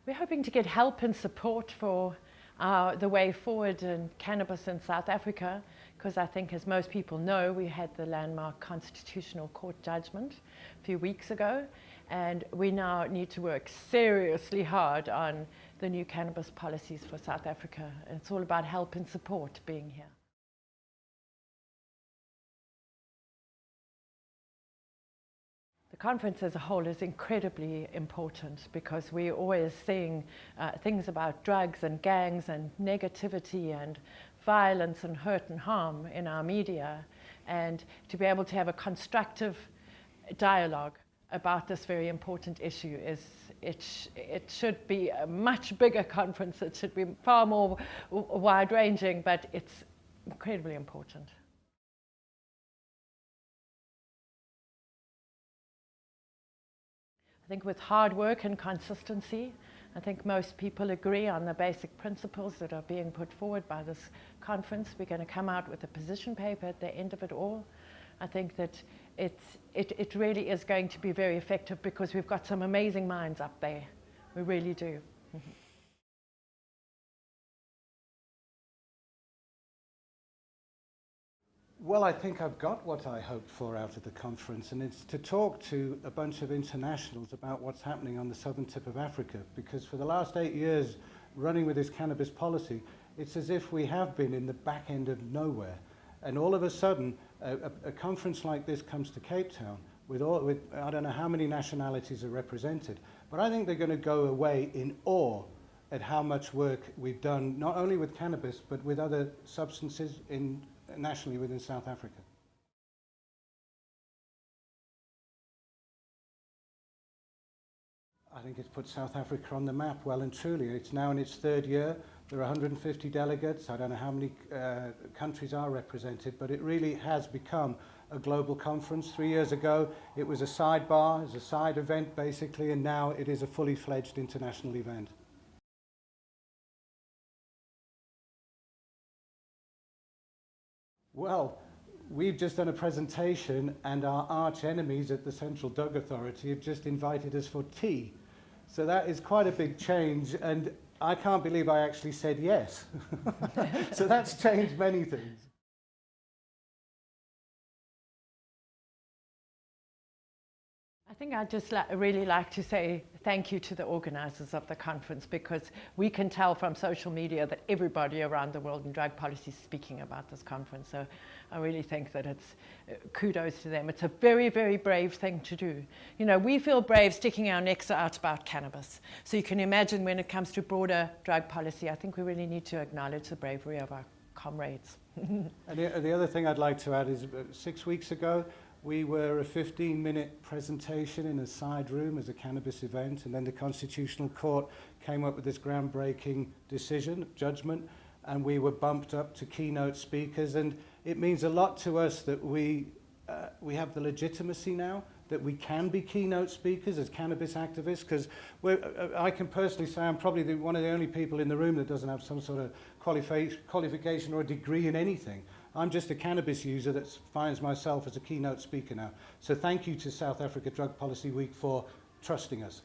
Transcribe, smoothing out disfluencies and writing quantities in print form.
We're hoping to get help and support for the way forward in cannabis in South Africa, because I think, as most people know, we had the landmark Constitutional Court judgment a few weeks ago, and we now need to work seriously hard on the new cannabis policies for South Africa. And it's all about help and support being here. The conference as a whole is incredibly important because we're always seeing things about drugs and gangs and negativity and violence and hurt and harm in our media, and to be able to have a constructive dialogue about this very important issue it should be a much bigger conference. It should be far more wide-ranging, but it's incredibly important. I think with hard work and consistency, I think most people agree on the basic principles that are being put forward by this conference. We're going to come out with a position paper at the end of it all. I think that it really is going to be very effective because we've got some amazing minds up there. We really do. Well, I think I've got what I hoped for out of the conference, and it's to talk to a bunch of internationals about what's happening on the southern tip of Africa, because for the last 8 years running with this cannabis policy, it's as if we have been in the back end of nowhere. And all of a sudden, a conference like this comes to Cape Town with I don't know how many nationalities are represented, but I think they're going to go away in awe at how much work we've done, not only with cannabis, but with other substances nationally within South Africa. I think it's put South Africa on the map well and truly. It's now in its third year. There are 150 delegates. I don't know how many countries are represented, but it really has become a global conference. 3 years ago, it was a sidebar, it was a side event basically, and now it is a fully fledged international event. Well, we've just done a presentation, and our arch enemies at the Central Drug Authority have just invited us for tea. So that is quite a big change, and I can't believe I actually said yes. So that's changed many things. I think I'd just really like to say thank you to the organizers of the conference, because we can tell from social media that everybody around the world in drug policy is speaking about this conference. So I really think that it's kudos to them. It's a very, very brave thing to do. You know, we feel brave sticking our necks out about cannabis. So you can imagine when it comes to broader drug policy, I think we really need to acknowledge the bravery of our comrades. And the other thing I'd like to add is 6 weeks ago, we were a 15-minute presentation in a side room as a cannabis event, and then the Constitutional Court came up with this groundbreaking judgment, and we were bumped up to keynote speakers, and it means a lot to us that we have the legitimacy now, that we can be keynote speakers as cannabis activists, because I can personally say I'm probably one of the only people in the room that doesn't have some sort of qualification or a degree in anything. I'm just a cannabis user that finds myself as a keynote speaker now. So thank you to South Africa Drug Policy Week for trusting us.